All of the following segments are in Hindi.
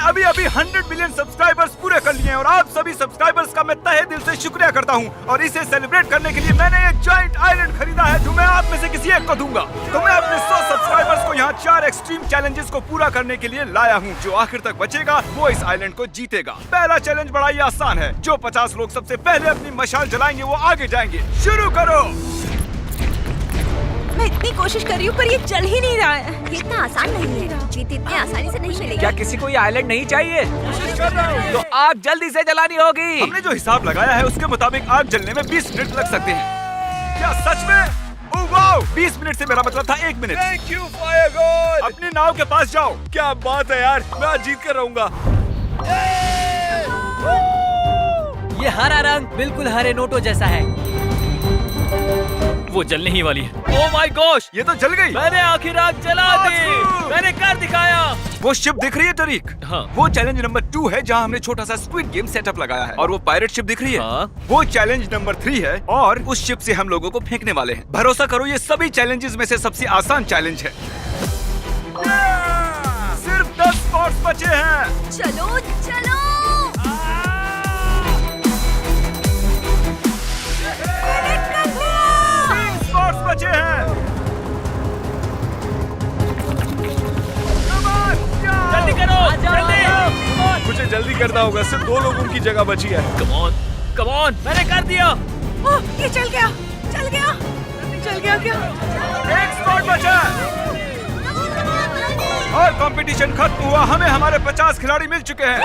अभी अभी 100 मिलियन सब्सक्राइबर्स पूरे कर लिए हैं और आप सभी सब्सक्राइबर्स का मैं तहे दिल से शुक्रिया करता हूं। और इसे सेलिब्रेट करने के लिए मैंने ये जॉइंट आइलैंड खरीदा है जो मैं आप में से किसी एक को दूंगा। तो मैं अपने 100 सब्सक्राइबर्स को यहाँ 4 एक्सट्रीम चैलेंजेस को पूरा करने के लिए लाया हूँ। जो आखिर तक बचेगा वो इस आइलैंड को जीतेगा। पहला चैलेंज बड़ा ही आसान है। जो 50 लोग सबसे पहले अपनी मशाल जलाएंगे वो आगे जाएंगे। शुरू करो। मैं इतनी कोशिश कर रही हूँ पर ये चल ही नहीं रहा है। ये इतना आसान नहीं है। जीत इतनी आसानी से नहीं मिलेगी। क्या किसी को ये आइलैंड नहीं चाहिए? तो आग जल्दी से जलानी होगी। हमने जो हिसाब लगाया है उसके मुताबिक आग जलने में 20 मिनट लग सकते हैं। क्या सच में? Oh wow! 20 मिनट से मेरा मतलब था 1 minute. Thank you fire God. अपनी नाव के पास जाओ। क्या बात है यार, मैं आज जीत कर रहूंगा। ये हरा रंग बिल्कुल हरे नोटों जैसा है। वो जलने ही वाली है। Oh my gosh! ये तो जल गई। मैंने आखिर आग जला दी। मैंने कर दिखाया। वो शिप दिख रही है टरीक? हाँ। वो चैलेंज नंबर 2 है जहाँ हमने छोटा सा स्क्विड गेम सेटअप लगाया है। और वो पायरेट शिप दिख रही है? हाँ। वो चैलेंज नंबर 3 है और उस शिप से हम लोगों को फेंकने वाले हैं। भरोसा करो ये सभी चैलेंजेस में से सबसे आसान चैलेंज है। सिर्फ 10 स्पॉट्स बचे हैं। चलो चलो। स्पॉट्स बचे हैं। जल्दी करो। जल्दी। मुझे जल्दी करना होगा, सिर्फ 2 लोगों की जगह बची है। Come on, come on. मैंने कर दिया। ओह, ये चल गया, चल गया, चल गया क्या? एक स्पॉट बचा है। और कंपटीशन खत्म हुआ। हमें हमारे 50 खिलाड़ी मिल चुके हैं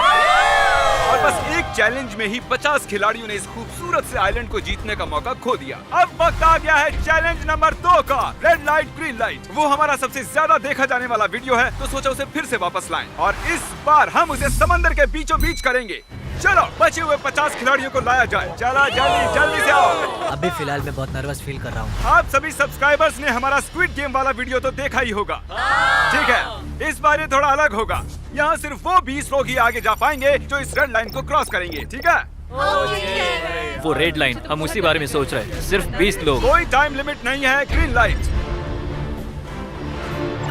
और बस एक चैलेंज में ही 50 खिलाड़ियों ने इस खूबसूरत से आइलैंड को जीतने का मौका खो दिया। अब वक्त आ गया है चैलेंज नंबर 2 का, रेड लाइट ग्रीन लाइट। वो हमारा सबसे ज्यादा देखा जाने वाला वीडियो है तो सोचा उसे फिर से वापस लाएं और इस बार हम उसे समंदर के बीचों बीच करेंगे। चलो बचे हुए 50 खिलाड़ियों को लाया जाए। चला जल्दी जल्दी से आओ। अभी फिलहाल मैं बहुत नर्वस फील कर रहा हूँ। आप सभी सब्सक्राइबर्स ने हमारा स्क्विड गेम वाला वीडियो तो देखा ही होगा। ठीक है, इस बार ये थोड़ा अलग होगा। यहाँ सिर्फ वो 20 लोग ही आगे जा पाएंगे जो इस रेड लाइन को क्रॉस करेंगे। ठीक है? वो रेड लाइन, हम उसी बारे में सोच रहे हैं। सिर्फ 20 लोग। कोई टाइम लिमिट नहीं है। Green light,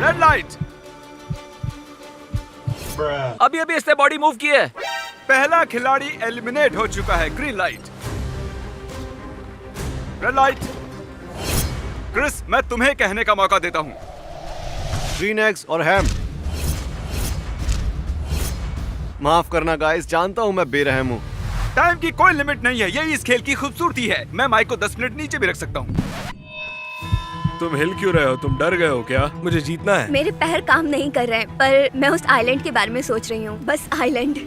red light. अभी अभी इसने बॉडी मूव की है। पहला खिलाड़ी एलिमिनेट हो चुका है। Green light, red light. Chris, मैं तुम्हें कहने का मौका देता हूँ। ग्रीन एग्स और हैम। माफ करना गाइस, जानता हूँ मैं बेरहम हूँ। टाइम की कोई लिमिट नहीं है, यही इस खेल की खूबसूरती है। मैं माइक को 10 मिनट नीचे भी रख सकता हूँ। तुम हिल क्यों रहे हो? तुम डर गए हो क्या? मुझे जीतना है। मेरे पैर काम नहीं कर रहे हैं पर मैं उस आइलैंड के बारे में सोच रही हूँ। बस आइलैंड।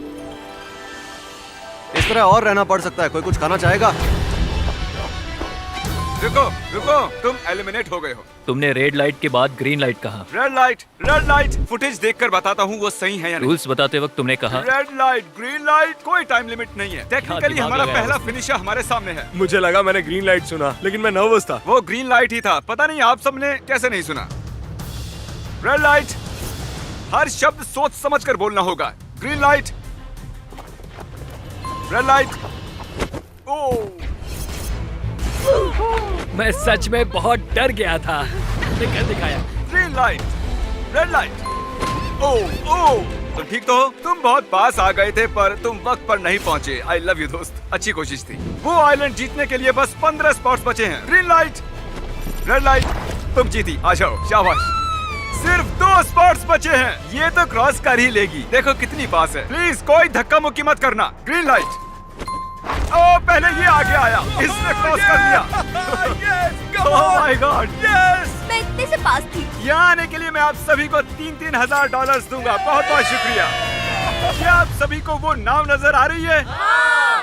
इस तरह और रहना पड़ सकता है। कोई कुछ खाना चाहेगा? रुको रुको, तुम एलिमिनेट हो गए हो। तुमने रेड लाइट के बाद ग्रीन लाइट कहा। Red light, red light. Footage देखकर बताता हूँ वो सही है या नहीं। रूल्स बताते वक्त तुमने कहा रेड लाइट, ग्रीन लाइट, कोई टाइम लिमिट नहीं है। टेक्निकली दिमाग हमारा लगाया पहला उसने। फिनिशर हमारे सामने है। मुझे लगा मैंने ग्रीन लाइट सुना, लेकिन मैं नर्वस था। वो ग्रीन लाइट ही था। पता नहीं आप सबने कैसे नहीं सुना। रेड लाइट, हर शब्द सोच समझ कर बोलना होगा। Green light, red light. Oh, मैं सच में बहुत डर गया था। तुमने कर दिखाया। Green light, red light. Oh oh, तो ठीक तो हो? तुम बहुत पास आ गए थे पर तुम वक्त पर नहीं पहुंचे। आई लव यू दोस्त, अच्छी कोशिश थी। वो आइलैंड जीतने के लिए बस 15 स्पॉट्स बचे हैं। ग्रीन लाइट, रेड लाइट, तुम जीती। आ जाओ, शाबाश। सिर्फ 2 स्पॉट्स बचे हैं। ये तो क्रॉस कर ही लेगी। देखो कितनी पास है। प्लीज कोई धक्का मुक्की मत करना। Green light. ओह, पहले ये आगे आया, इसने क्रॉस कर लिया। Oh my God, yes. मैं इतने से पास थी। यहाँ आने के लिए मैं आप सभी को 3-3 हजार डॉलर्स दूंगा। बहुत बहुत शुक्रिया। क्या आप सभी को वो नाव नजर आ रही है?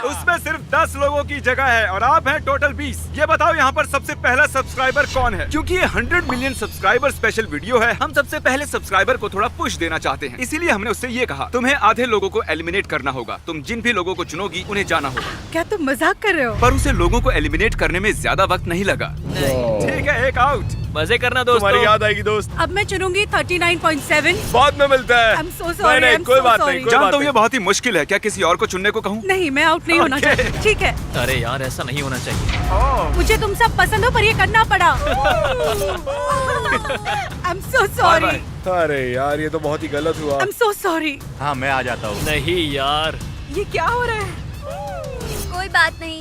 उसमें सिर्फ 10 लोगों की जगह है और आप हैं टोटल 20। ये बताओ यहाँ पर सबसे पहला सब्सक्राइबर कौन है? क्योंकि ये 100 मिलियन सब्सक्राइबर स्पेशल वीडियो है, हम सबसे पहले सब्सक्राइबर को थोड़ा पुश देना चाहते हैं। इसीलिए हमने उससे ये कहा, तुम्हें आधे लोगों को एलिमिनेट करना होगा। तुम जिन भी लोगों को चुनोगी उन्हें जाना होगा। क्या तुम मजाक कर रहे हो? पर उसे लोगों को एलिमिनेट करने में ज्यादा वक्त नहीं लगा। ठीक है, एक आउट। मजे करना तुम्हारी दोस्तों। याद आएगी दोस्त। अब मैं चुनूंगी 39.7। बाद में मिलता है। I'm so sorry, नहीं, I'm कोई so बात sorry. नहीं, कोई जानता बात हूँ ये नहीं। बहुत ही मुश्किल है, क्या किसी और को चुनने को कहूँ? नहीं, मैं आउट नहीं होना Okay. चाहती। ठीक है, अरे यार ऐसा नहीं होना चाहिए। मुझे तुम सब पसंद हो पर ये करना पड़ा। I'm so sorry. अरे यार ये तो बहुत ही गलत हुआ। I'm so sorry. हाँ मैं आ जाता हूँ। नहीं यार। ये क्या हो रहा है? कोई बात नहीं।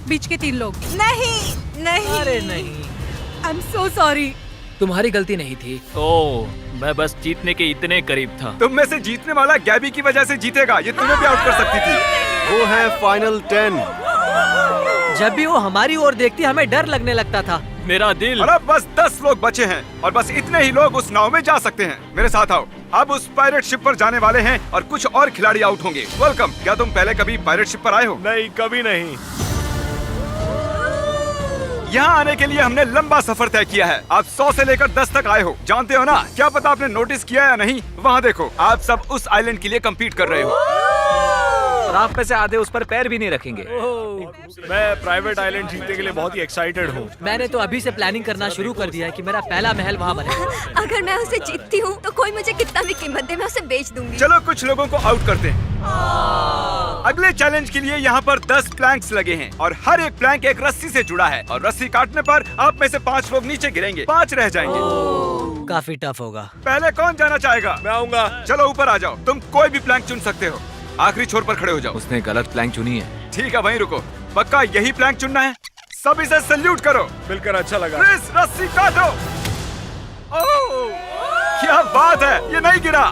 बीच के 3 लोग। नहीं, नहीं। अरे नहीं, I'm so sorry. तुम्हारी गलती नहीं थी। ओह, मैं बस जीतने के इतने करीब था। तुम में से जीतने वाला गैबी की वजह से जीतेगा, ये तुम्हें भी आउट कर सकती थी। वो है फाइनल 10। जब भी वो हमारी ओर देखती हमें डर लगने लगता था। मेरा दिल। और अब बस 10 लोग बचे हैं और बस इतने ही लोग उस नाव में जा सकते हैं। मेरे साथ आओ। अब उस पायरेट शिप पर जाने वाले हैं और कुछ और खिलाड़ी आउट होंगे। वेलकम। क्या तुम पहले कभी पायरेट शिप पर आए हो? नहीं, कभी नहीं। यहाँ आने के लिए हमने लंबा सफर तय किया है। आप 100 से लेकर 10 तक आए हो, जानते हो ना? क्या पता आपने नोटिस किया या नहीं, वहाँ देखो, आप सब उस आइलैंड के लिए कम्पीट कर रहे हो। और आप में से आधे उस पर पैर भी नहीं रखेंगे। मैं प्राइवेट आइलैंड जीतने के लिए बहुत ही एक्साइटेड हूँ। मैंने तो अभी से प्लानिंग करना शुरू कर दिया है कि मेरा पहला महल वहाँ बने। अगर मैं उसे जीतती हूँ तो कोई मुझे कितना भी कीमत दे मैं उसे बेच दूंगी। चलो कुछ लोगों को आउट करते हैं। अगले चैलेंज के लिए यहाँ पर 10 प्लैंक्स लगे हैं और हर एक प्लैंक एक रस्सी से जुड़ा है और रस्सी काटने पर आप में से 5 लोग नीचे गिरेंगे, 5 रह जाएंगे। काफी टफ होगा। पहले कौन जाना चाहेगा? मैं आऊंगा। चलो ऊपर आ जाओ, तुम कोई भी प्लैंक चुन सकते हो। आखिरी छोर पर खड़े हो जाओ। उसने गलत प्लैंक चुनी है। ठीक है, वहीं रुको। पक्का यही प्लैंक चुनना है? सब इसे सल्यूट करो। मिलकर अच्छा लगा। क्रिस, रस्सी काटो। ओह, क्या बात है, ये नहीं गिरा।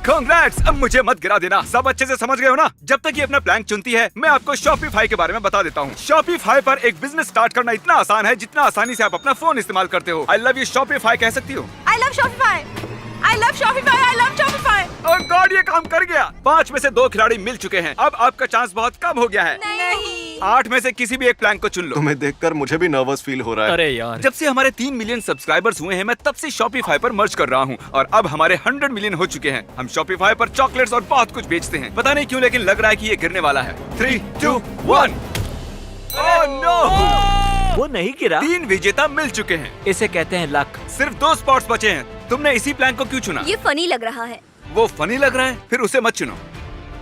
Congrats! अब मुझे मत गिरा देना। सब अच्छे से समझ गए हो ना? जब तक ये अपना प्लैंक चुनती है, मैं आपको शॉपिफाई के बारे में बता देता हूँ। शॉपिफाई पर एक बिजनेस स्टार्ट करना इतना आसान है जितना आसानी से आप अपना फोन इस्तेमाल करते हो। आई लव यू शॉपिफाई कह सकती हो। I love Shopify. I love Shopify. I love Shopify. Oh God, ये काम कर गया। 5 में से 2 खिलाड़ी मिल चुके हैं। अब आपका चांस बहुत कम हो गया है। नहीं। 8 में से किसी भी एक प्लैंक को चुन लो। तुम्हें देखकर मुझे भी नर्वस फील हो रहा है। अरे यार, जब से हमारे 3 मिलियन सब्सक्राइबर्स हुए हैं, मैं तब से शॉपिफाई पर मर्ज कर रहा हूँ और अब हमारे 100 मिलियन हो चुके हैं। हम शॉपिफाई पर चॉकलेट्स और बहुत कुछ बेचते हैं। पता नहीं क्यों, लेकिन लग रहा है कि ये गिरने वाला है। 3, 2, 1। Oh no! वो नहीं गिरा। 3 विजेता मिल चुके हैं। इसे कहते हैं लक। सिर्फ 2 स्पॉट्स बचे हैं। तुमने इसी प्लैंक को क्यों चुना? ये फनी लग रहा है। वो फनी लग रहा है? फिर उसे मत चुनो।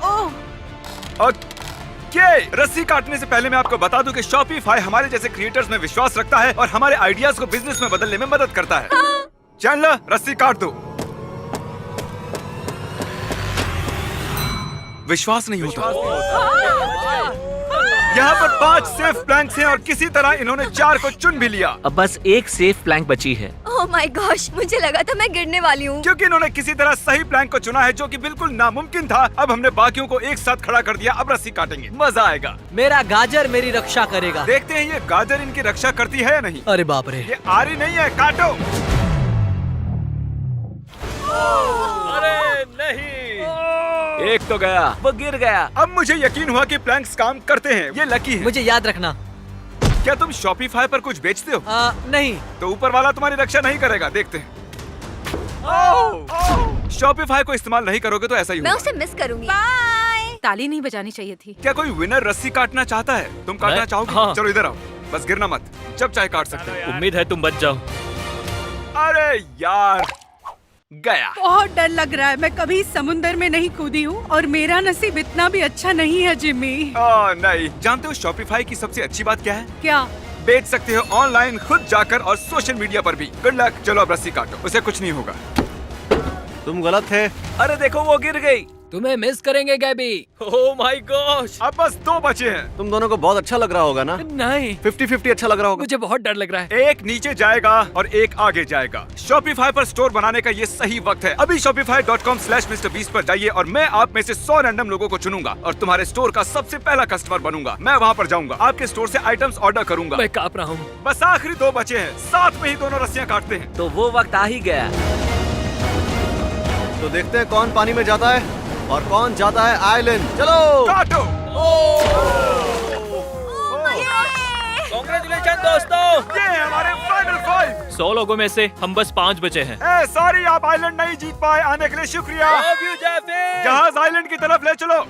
ओह, ओके, रस्सी काटने से पहले मैं आपको बता दूं कि शॉपिफाई हमारे जैसे क्रिएटर्स में विश्वास रखता है और हमारे आइडियाज को बिजनेस में बदलने में मदद करता है। चैनलर, रस्सी काट दो। विश्वास नहीं होता। यहाँ पर 5 सेफ प्लैंक्स हैं और किसी तरह इन्होंने 4 को चुन भी लिया। अब बस एक सेफ प्लैंक बची है। ओह माय गॉश, मुझे लगा था मैं गिरने वाली हूँ। क्योंकि इन्होंने किसी तरह सही प्लैंक को चुना है जो कि बिल्कुल नामुमकिन था। अब हमने बाकियों को एक साथ खड़ा कर दिया। अब रस्सी काटेंगे, मजा आएगा। मेरा गाजर मेरी रक्षा करेगा। देखते हैं ये गाजर इनकी रक्षा करती है या नहीं। अरे बाप रे। ये आ रही नहीं है, काटो। अरे नहीं, एक तो गया, वो गिर गया। अब मुझे यकीन हुआ कि प्लैंक्स काम करते हैं। ये लकी है। मुझे याद रखना। क्या तुम शॉपिफाई पर कुछ बेचते हो? नहीं। तो ऊपर वाला तुम्हारी रक्षा नहीं करेगा, देखते हैं। शॉपिफाई को इस्तेमाल नहीं करोगे तो ऐसा ही मैं होगा। उसे मिस करूंगी। बाय। ताली नहीं बजानी चाहिए थी। क्या कोई विनर रस्सी काटना चाहता है? तुम काटना मैं? चाहोगे? हाँ। चलो इधर आओ, बस गिरना मत। जब चाहे काट सकते हो। उम्मीद है तुम बच जाओ। अरे यार, गया। बहुत डर लग रहा है। मैं कभी समुंदर में नहीं कूदी हूँ और मेरा नसीब इतना भी अच्छा नहीं है जिमी। नहीं, जानते हो शॉपिफाई की सबसे अच्छी बात क्या है? क्या? बेच सकते हो ऑनलाइन, खुद जाकर और सोशल मीडिया पर भी। Good luck. चलो अब रस्सी काटो, उसे कुछ नहीं होगा। तुम गलत थे। अरे देखो, वो गिर गई। तुम्हें मिस करेंगे गैबी। Oh my gosh. अब बस 2 बचे हैं। तुम दोनों को बहुत अच्छा लग रहा होगा ना? नहीं, 50-50 अच्छा लग रहा होगा। मुझे बहुत डर लग रहा है। एक नीचे जाएगा और एक आगे जाएगा। शॉपिफाई पर स्टोर बनाने का ये सही वक्त है। अभी shopify.com/MrBeast पर जाइए और मैं आप में से 100 रैंडम लोगों को चुनूंगा और तुम्हारे स्टोर का सबसे पहला कस्टमर बनूंगा। मैं वहाँ पर जाऊंगा, आपके स्टोर से आइटम्स ऑर्डर करूंगा। मैं कांप रहा हूँ। बस आखिरी 2 बचे हैं। साथ में ही दोनों रस्सियाँ काटते हैं। तो वो वक्त आ ही गया। तो देखते हैं कौन पानी में जाता है और कौन जाता है आइलैंड। चलो काटो। कांग्रेचुलेशन दोस्तों। ये है हमारे फाइनल 5। 100 लोगों में से हम बस 5 बचे हैं। सॉरी, आप आइलैंड नहीं जीत पाए। आने के लिए शुक्रिया। Love you, Jeffy। जहाज आइलैंड की तरफ ले चलो।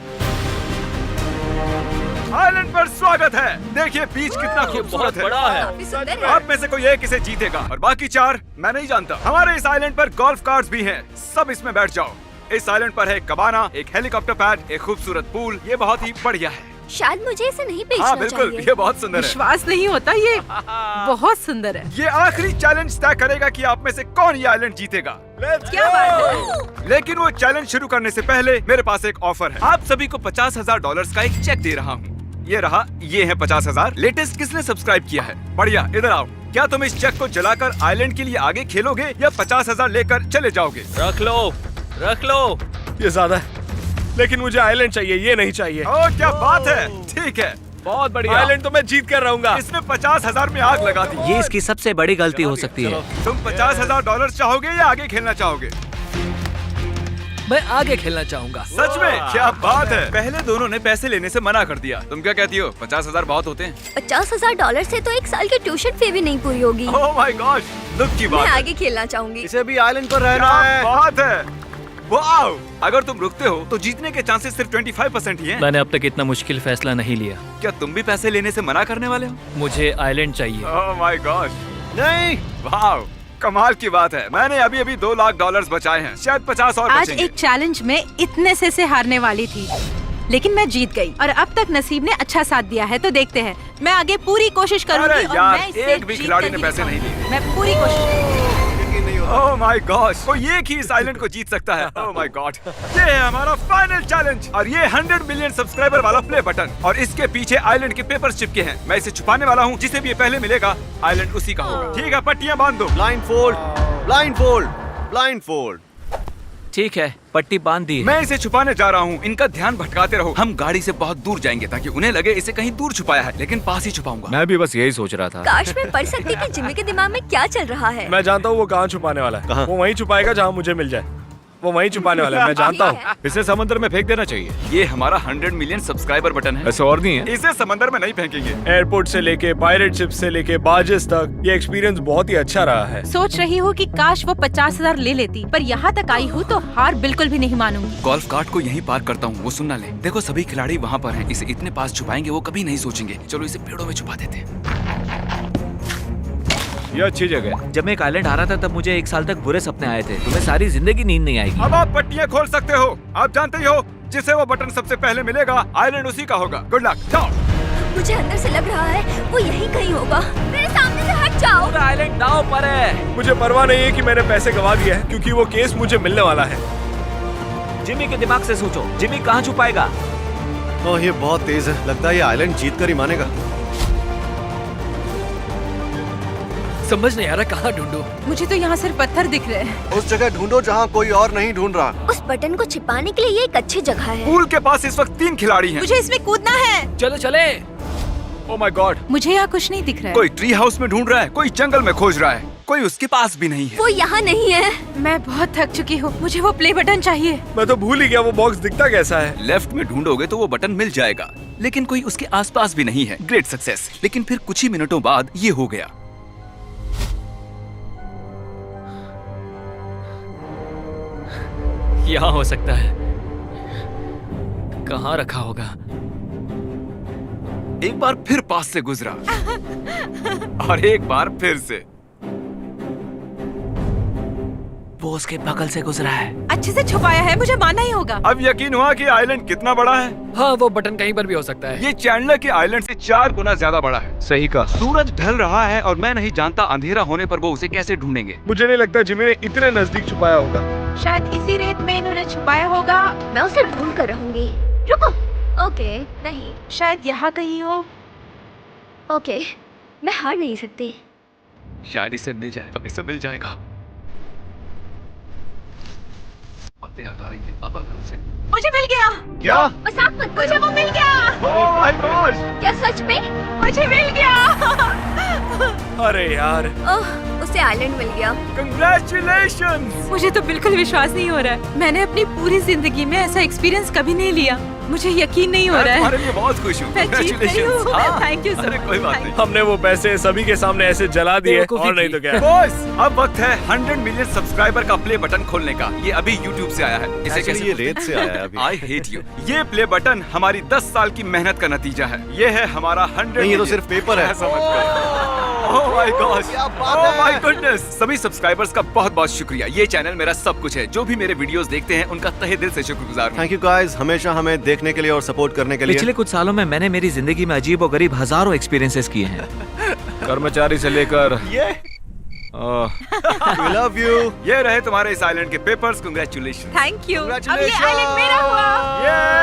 आइलैंड पर स्वागत है। देखिए बीच कितना खूबसूरत है। काफी सुंदर है। आप में से कोई एक इसे जीतेगा और बाकी 4 मैं नहीं जानता। हमारे इस आइलैंड पर गोल्फ कार्ड्स भी हैं। सब इसमें बैठ जाओ। इस आइलैंड पर है कबाना, एक हेलीकॉप्टर पैड, एक खूबसूरत पूल। ये बहुत ही बढ़िया है। शायद मुझे इसे नहीं बेचना हाँ बिल्कुल, चाहिए। ये बहुत सुंदर है। विश्वास नहीं होता, ये बहुत सुंदर है। ये आखिरी चैलेंज तय करेगा कि आप में से कौन ये आइलैंड जीतेगा। क्या बात है। लेकिन वो चैलेंज शुरू करने से पहले मेरे पास एक ऑफर है। आप सभी को $50,000 का एक चेक दे रहा हूँ। ये रहा, ये है 50,000। लेटेस्ट किसने सब्सक्राइब किया है? बढ़िया, इधर आओ। क्या तुम इस चेक को जलाकर आइलैंड के लिए आगे खेलोगे या 50,000 लेकर चले जाओगे? रख लो, रख लो। ये ज्यादा है, लेकिन मुझे आइलैंड चाहिए, ये नहीं चाहिए। ओ क्या बात है, ठीक है। बहुत बढ़िया। आइलैंड तो मैं जीत कर रहूंगा। इसने 50,000 में आग लगा दी। ये इसकी सबसे बड़ी गलती हो सकती है। तुम $50,000 चाहोगे या आगे खेलना चाहोगे? मैं आगे खेलना चाहूंगा। सच में? क्या बात है। पहले दोनों ने पैसे लेने से मना कर दिया। तुम क्या कहती हो? 50,000 बहुत होते हैं। $50,000 से तो एक साल की ट्यूशन फी भी नहीं पूरी होगी। ओह माय गॉड, दुख की मैं बात है। आगे खेलना चाहूंगी। इसे भी आइलैंड पर रहना क्या है। बात है। वाओ! अगर तुम रुकते हो तो जीतने के चांसेस सिर्फ 25% ही हैं। मैंने अब तक इतना मुश्किल फैसला नहीं लिया। क्या तुम भी पैसे लेने से मना करने वाले हो? मुझे आइलैंड चाहिए। ओह माय गॉड, नहीं, वाओ, कमाल की बात है। मैंने अभी $2 लाख बचाए हैं, शायद 50 और आज बचेंगे। एक चैलेंज में इतने से हारने वाली थी, लेकिन मैं जीत गई और अब तक नसीब ने अच्छा साथ दिया है। तो देखते हैं, मैं आगे पूरी कोशिश करूंगी अरे और यार, मैं इसे एक भी जीत खिलाड़ी कर ने ही पैसे नहीं दिखाऊंगी। लिए। मैं पूरी कोशिश। ओह माय गॉड, कोई एक ही इस आइलैंड को जीत सकता है। ओह माय गॉड, ये है हमारा फाइनल चैलेंज और ये 100 मिलियन सब्सक्राइबर वाला प्ले बटन और इसके पीछे आइलैंड के पेपर्स चिपके हैं। मैं इसे छुपाने वाला हूँ। जिसे भी ये पहले मिलेगा आइलैंड उसी का होगा। ठीक है, पट्टियां बांध दो। Blind fold, blind fold, blind fold. ठीक है, पट्टी बांध दी। मैं इसे छुपाने जा रहा हूँ। इनका ध्यान भटकाते रहो। हम गाड़ी से बहुत दूर जाएंगे ताकि उन्हें लगे इसे कहीं दूर छुपाया है, लेकिन पास ही छुपाऊंगा। मैं भी बस यही सोच रहा था। काश मैं पढ़ सकती कि जिमी के दिमाग में क्या चल रहा है। मैं जानता हूँ वो कहाँ छुपाने वाला है। कहाँ? वो वहीं छुपाएगा जहाँ मुझे मिल जाए। वो वहीं छुपाने वाला है, मैं जानता हूँ। ठीक है। इसे समंदर में फेंक देना चाहिए। ये हमारा 100 मिलियन सब्सक्राइबर बटन है। ऐसा और नहीं है। इसे समंदर में नहीं फेंकेंगे। एयरपोर्ट से लेके पायरेट शिप से लेके बार्जेस तक ये एक्सपीरियंस बहुत ही अच्छा रहा है। सोच रही हूँ कि काश वो 50,000 ले लेती, पर यहाँ तक आई हूँ तो हार बिल्कुल भी नहीं मानूंगी। गोल्फ कार्ट को यहीं पार्क करता हूँ, वो सुनना ले। देखो सभी खिलाड़ी वहाँ पर हैं। इसे इतने पास छुपाएंगे वो कभी नहीं सोचेंगे। चलो इसे पेड़ों में छुपा देते हैं। ये अच्छी जगह है। जब मैं एक आइलैंड आ रहा था तब मुझे 1 साल तक बुरे सपने आए थे। तुम्हें सारी जिंदगी नींद नहीं आएगी। अब आप पट्टियां खोल सकते हो। आप जानते ही हो, जिसे वो बटन सबसे पहले मिलेगा आइलैंड उसी का होगा। गुड लक, जाओ। मुझे अंदर से लग रहा है वो यहीं कहीं होगा। मेरे सामने से हट जाओ। पूरा आइलैंड दांव पर है। मुझे परवाह नहीं है कि मैंने पैसे गवा दिए हैं, क्योंकि वो केस मुझे मिलने वाला है। जिमी के दिमाग से सोचो, जिमी कहाँ छुपाएगा? ओह ये बहुत तेज है। लगता है ये आइलैंड जीत कर ही मानेगा। समझ नहीं आ रहा कहाँ ढूंढूं। मुझे तो यहाँ सिर्फ पत्थर दिख रहे हैं। उस जगह ढूंढो जहाँ कोई और नहीं ढूंढ रहा। उस बटन को छिपाने के लिए ये एक अच्छी जगह है। पूल के पास इस वक्त 3 खिलाड़ी हैं। मुझे इसमें कूदना है। चलो चले। ओह माय गॉड, मुझे यहाँ कुछ नहीं दिख रहा है। कोई ट्री हाउस में ढूंढ रहा है, कोई जंगल में खोज रहा है, कोई उसके पास भी नहीं है। वो यहाँ नहीं है। मैं बहुत थक चुकी हूँ, मुझे वो प्ले बटन चाहिए। मैं तो भूल ही गया वो बॉक्स दिखता कैसा है। लेफ्ट में ढूंढोगे तो वो बटन मिल जाएगा, लेकिन कोई उसके आसपास भी नहीं है। Great success. लेकिन फिर कुछ ही मिनटों बाद ये हो गया। यहाँ हो सकता है। कहाँ रखा होगा? एक बार फिर पास से गुजरा और एक बार फिर से। वो उसके बगल से गुजरा है। अच्छे से छुपाया है, मुझे मानना ही होगा। अब यकीन हुआ कि आइलैंड कितना बड़ा है। हाँ, वो बटन कहीं पर भी हो सकता है। ये चैंडलर के आइलैंड से 4 गुना ज्यादा बड़ा है। सही का। सूरज ढल रहा है और मैं नहीं जानता अंधेरा होने पर वो उसे कैसे ढूंढेंगे। मुझे नहीं लगता जिमी ने इतने नजदीक छुपाया होगा। शायद इसी रेत में इन्होंने छुपाया होगा। मैं उसे ढूंढ कर रहूंगी। रुको। ओके, नहीं। शायद यहाँ कहीं हो। ओके, मैं हार नहीं सकती। शायद इसे मिल जाएगा, इसे मिल जाएगा। मुझे मिल गया। क्या? मजाक मत करो। मुझे वो मिल गया। Oh my God! क्या सच में? मुझे मिल गया। अरे यार, ओह, उसे आइलैंड मिल गया। Congratulations! मुझे तो बिल्कुल विश्वास नहीं हो रहा है। मैंने अपनी पूरी जिंदगी में ऐसा एक्सपीरियंस कभी नहीं लिया। मुझे यकीन नहीं हो मैं रहा है। तुम्हारे लिए बहुत खुश हूँ। मैं जीत गई हूँ। Congratulations। हाँ। Thank you so अरे कोई much. बात नहीं। हमने वो पैसे सभी के सामने ऐसे जला दिए बेवकूफी और नहीं की। तो क्या। बॉयज, अब वक्त है 100 मिलियन सब्सक्राइबर का प्ले बटन खोलने का। ये अभी YouTube से आया है। इसे Actually, कैसे ये रेत से आया है अभी। I hate you. ये प्ले बटन हमारी 10 साल की मेहनत का नतीजा है। ये है हमारा 100 नहीं, ये तो सिर्फ पेपर है। ओह माय गॉड, क्या बात ओह है। My goodness. सभी सब्सक्राइबर्स का बहुत बहुत शुक्रिया। ये चैनल मेरा सब कुछ है। जो भी मेरे वीडियोस देखते हैं उनका तहे दिल से शुक्रगुजार हूँ। थैंक यू गाइस, हमेशा हमें देखने के लिए और सपोर्ट करने के लिए। पिछले कुछ सालों में मैंने मेरी जिंदगी में अजीब और गरीब हजारों एक्सपीरियंसेस किए हैं। कर्मचारी से लेकर ये वी लव यू। ये रहे तुम्हारे इस आइलैंड के पेपर्स। कांग्रेचुलेशन। Thank you. अब ये Congratulations. आइलैंड मेरा हुआ। ये